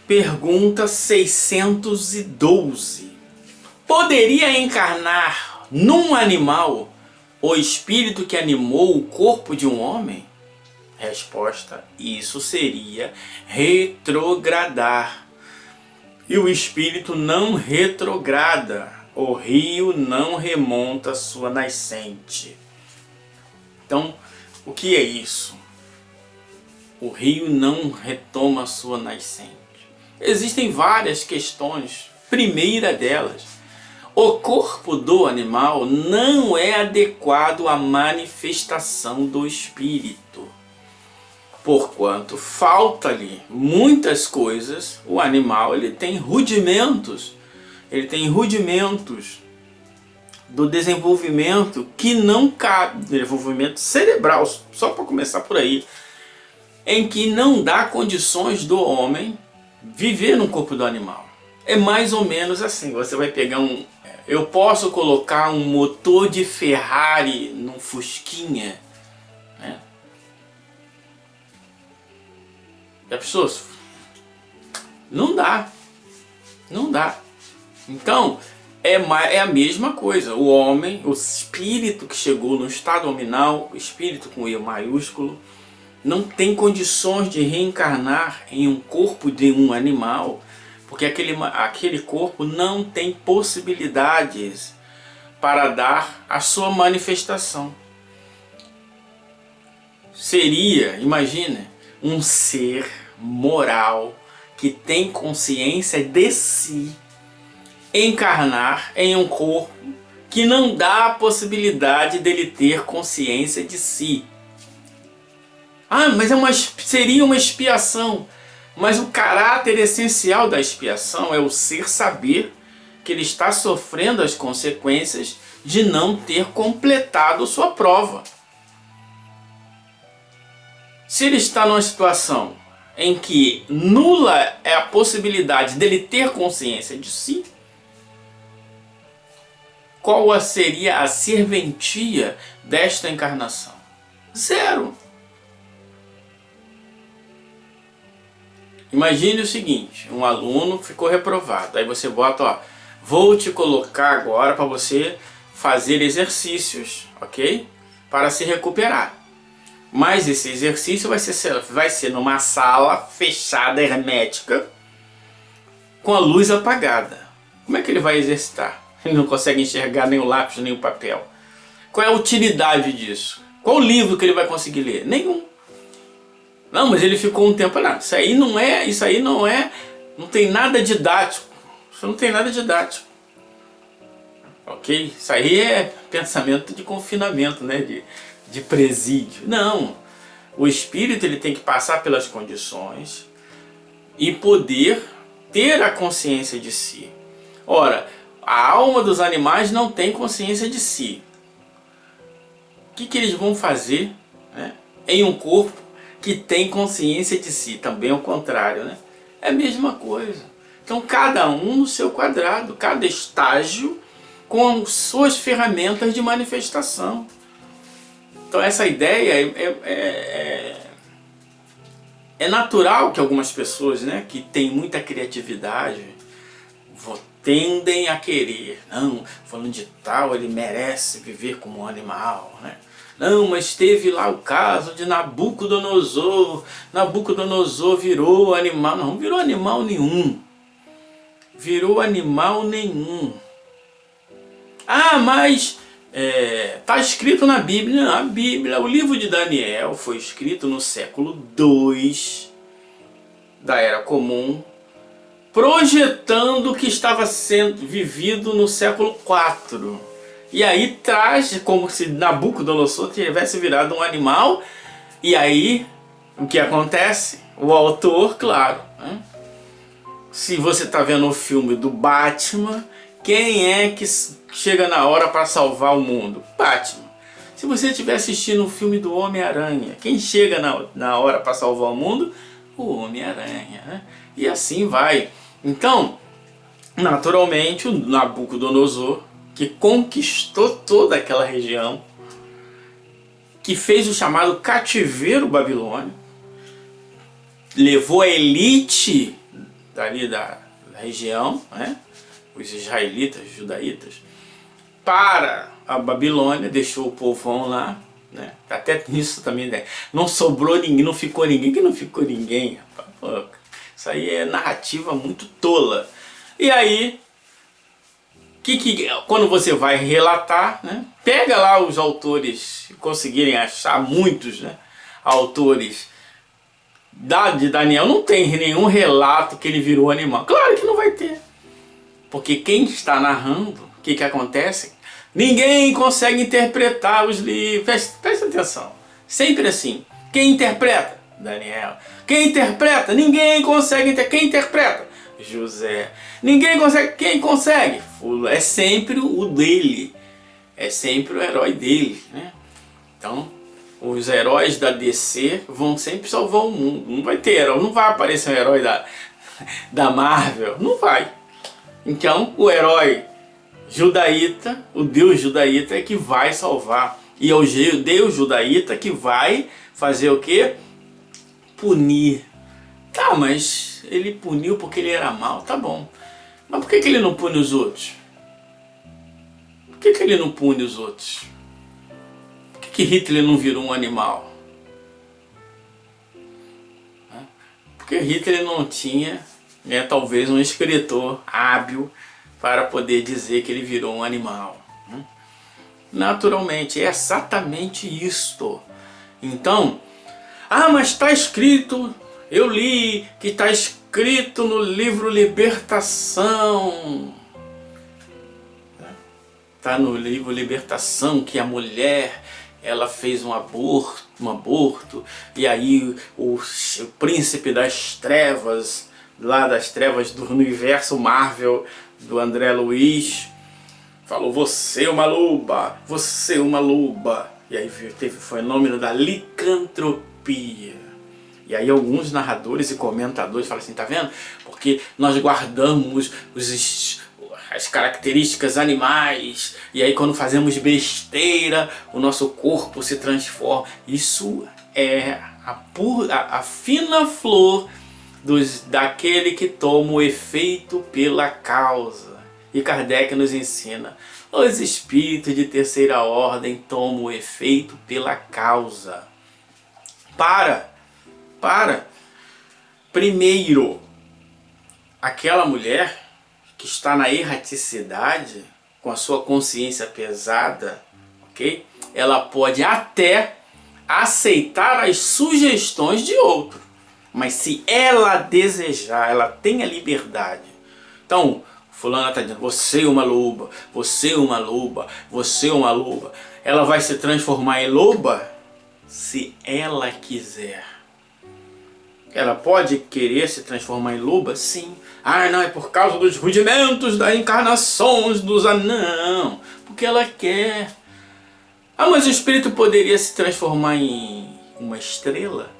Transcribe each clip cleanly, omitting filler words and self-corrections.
Pergunta 612. Poderia encarnar num animal o espírito que animou o corpo de um homem? Resposta: isso seria retrogradar. E o espírito não retrograda. O rio não remonta sua nascente. Então, o que é isso? O rio não retoma sua nascente. Existem várias questões. Primeira delas, o corpo do animal não é adequado à manifestação do espírito. Porquanto falta-lhe muitas coisas, o animal ele tem rudimentos do desenvolvimento que não cabe, desenvolvimento cerebral, só para começar por aí, em que não dá condições do homem viver no corpo do animal. É mais ou menos assim, você vai pegar eu posso colocar um motor de Ferrari num Fusquinha, né? Já pensou? Não dá. Então, é a mesma coisa. O homem, o espírito que chegou no estado nominal, o espírito com E maiúsculo, não tem condições de reencarnar em um corpo de um animal, porque aquele corpo não tem possibilidades para dar a sua manifestação. Seria, imagine, um ser moral que tem consciência de si encarnar em um corpo que não dá a possibilidade dele ter consciência de si. Ah, mas seria uma expiação. Mas o caráter essencial da expiação é o ser saber que ele está sofrendo as consequências de não ter completado sua prova. Se ele está numa situação em que nula é a possibilidade dele ter consciência de si, qual seria a serventia desta encarnação? Zero. Imagine o seguinte, um aluno ficou reprovado, aí você bota, ó, vou te colocar agora para você fazer exercícios, ok? Para se recuperar. Mas esse exercício vai ser numa sala fechada, hermética, com a luz apagada. Como é que ele vai exercitar? Ele não consegue enxergar nem o lápis, nem o papel. Qual é a utilidade disso? Qual o livro que ele vai conseguir ler? Nenhum. Não, mas ele ficou um tempo lá. Isso aí não tem nada didático. Isso não tem nada didático. Ok? Isso aí é pensamento de confinamento, né? De presídio. Não. O espírito ele tem que passar pelas condições e poder ter a consciência de si. Ora, a alma dos animais não tem consciência de si. O que eles vão fazer, né, em um corpo que tem consciência de si? Também é o contrário, né? É a mesma coisa. Então cada um no seu quadrado, cada estágio com suas ferramentas de manifestação. Então essa ideia é natural que algumas pessoas, né, que têm muita criatividade tendem a querer. Não, falando de tal, ele merece viver como um animal, né? Não, mas teve lá o caso de Nabucodonosor. Nabucodonosor virou animal. Não virou animal nenhum. Virou animal nenhum. Ah, mas está escrito na Bíblia. A Bíblia, o livro de Daniel foi escrito no século II da Era Comum, projetando o que estava sendo vivido no século IV. E aí traz como se Nabucodonosor tivesse virado um animal. E aí, o que acontece? O autor, claro, né? Se você está vendo o filme do Batman, quem é que chega na hora para salvar o mundo? Batman. Se você estiver assistindo o filme do Homem-Aranha, quem chega na hora para salvar o mundo? O Homem-Aranha, né? E assim vai. Então, naturalmente, o Nabucodonosor, que conquistou toda aquela região, que fez o chamado cativeiro babilônico, levou a elite dali da região, né? Os israelitas, os judaítas, para a Babilônia, deixou o povão lá, né? Até nisso também, né? Não sobrou ninguém, não ficou ninguém, que não ficou ninguém, rapaz. Pô, isso aí é narrativa muito tola. E aí, quando você vai relatar, né? Pega lá os autores, conseguirem achar muitos, né? Autores de Daniel, não tem nenhum relato que ele virou animal. Claro que não vai ter. Porque quem está narrando, o que acontece? Ninguém consegue interpretar os livros. Presta atenção. Sempre assim. Quem interpreta? Daniel. Quem interpreta? Ninguém consegue interpretar. Quem interpreta? José. Ninguém consegue. Quem consegue? É sempre o dele. É sempre o herói dele, né? Então, os heróis da DC vão sempre salvar o mundo. Não vai ter herói. Não vai aparecer um herói da Marvel. Não vai. Então, o herói judaíta, o Deus judaíta é que vai salvar. E é o Deus judaíta que vai fazer o quê? Punir. Tá, mas ele puniu porque ele era mau, tá bom. Mas por que ele não pune os outros? Por que ele não pune os outros? Por que Hitler não virou um animal? Porque Hitler não tinha, né, talvez um escritor hábil para poder dizer que ele virou um animal. Naturalmente, é exatamente isto. Então, mas está escrito, eu li que está escrito no livro Libertação. Está no livro Libertação que a mulher, ela fez um aborto, e aí o príncipe das trevas, lá das trevas do universo Marvel, do André Luiz, falou: você é uma loba, você é uma loba. E aí teve o fenômeno da licantropia. E aí alguns narradores e comentadores falam assim, tá vendo? Porque nós guardamos as características animais, e aí quando fazemos besteira, o nosso corpo se transforma. Isso é a fina flor daquele que toma o efeito pela causa. E Kardec nos ensina, os espíritos de terceira ordem tomam o efeito pela causa. Primeiro, aquela mulher que está na erraticidade, com a sua consciência pesada, ok? Ela pode até aceitar as sugestões de outro, mas se ela desejar, ela tem a liberdade. Então, fulana está dizendo, você é uma loba, você é uma loba, você é uma loba. Ela vai se transformar em loba se ela quiser. Ela pode querer se transformar em loba? Sim. Não, é por causa dos rudimentos das encarnações dos anãos. Não, porque ela quer. Mas o espírito poderia se transformar em uma estrela?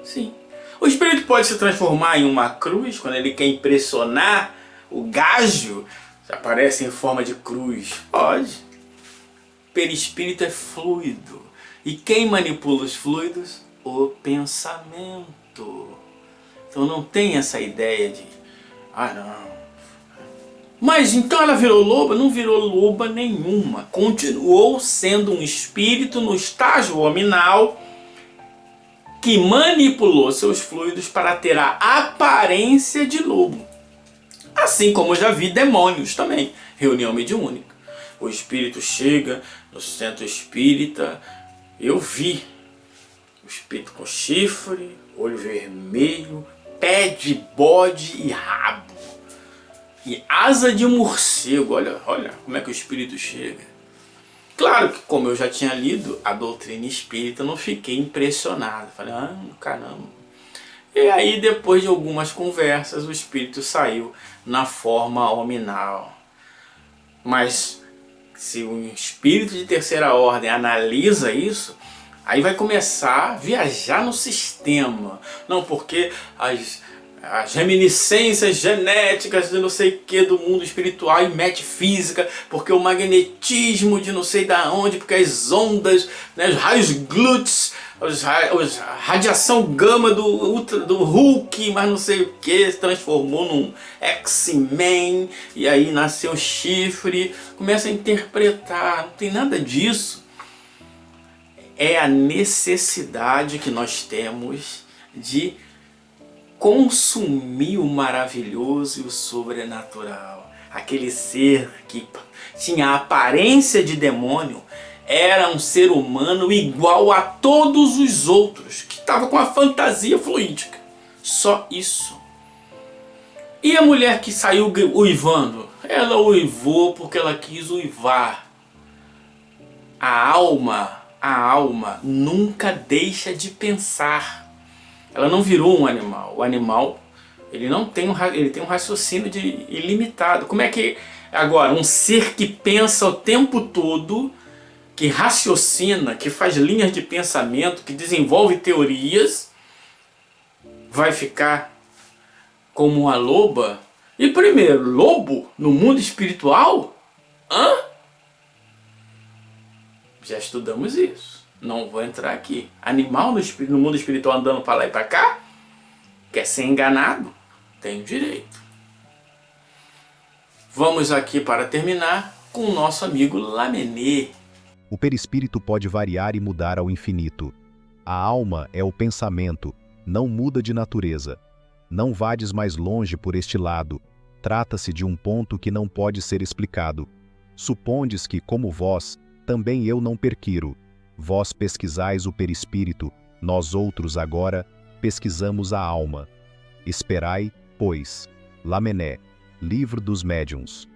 Sim. O espírito pode se transformar em uma cruz, quando ele quer impressionar o gajo, aparece em forma de cruz. Pode. O perispírito é fluido. E quem manipula os fluidos? O pensamento. Então não tem essa ideia de, não. Mas então ela virou loba? Não virou loba nenhuma. Continuou sendo um espírito no estágio hominal que manipulou seus fluidos para ter a aparência de lobo. Assim como eu já vi demônios também. Reunião mediúnica. O espírito chega no centro espírita. Eu vi o espírito com chifre, olho vermelho, pé de bode e rabo. E asa de morcego. Olha como é que o espírito chega. Claro que, como eu já tinha lido a doutrina espírita, eu não fiquei impressionado. Falei, caramba. E aí, depois de algumas conversas, o espírito saiu na forma hominal. Mas se o espírito de terceira ordem analisa isso, aí vai começar a viajar no sistema. Não, porque as reminiscências genéticas de não sei o que do mundo espiritual e metafísica, porque o magnetismo de não sei da onde, porque as ondas, né, os raios glúteos, radiação gama do Hulk, mas não sei o que, se transformou num X-Men, e aí nasceu chifre, começa a interpretar, não tem nada disso. É a necessidade que nós temos de consumir o maravilhoso e o sobrenatural. Aquele ser que tinha a aparência de demônio, era um ser humano igual a todos os outros, que estava com a fantasia fluídica. Só isso. E a mulher que saiu uivando? Ela uivou porque ela quis uivar. A alma nunca deixa de pensar. Ela não virou um animal. O animal, ele tem um raciocínio ilimitado. Como é que agora um ser que pensa o tempo todo, que raciocina, que faz linhas de pensamento, que desenvolve teorias, vai ficar como uma loba? E primeiro, lobo no mundo espiritual? Hã? Já estudamos isso. Não vou entrar aqui. Animal no mundo espiritual andando para lá e para cá? Quer ser enganado? Tem o direito. Vamos aqui para terminar com o nosso amigo Lamennais. O perispírito pode variar e mudar ao infinito. A alma é o pensamento, não muda de natureza. Não vades mais longe por este lado. Trata-se de um ponto que não pode ser explicado. Supondes que, como vós, também eu não perquiro. Vós pesquisais o perispírito, nós outros agora pesquisamos a alma. Esperai, pois. Lamennais, Livro dos Médiuns.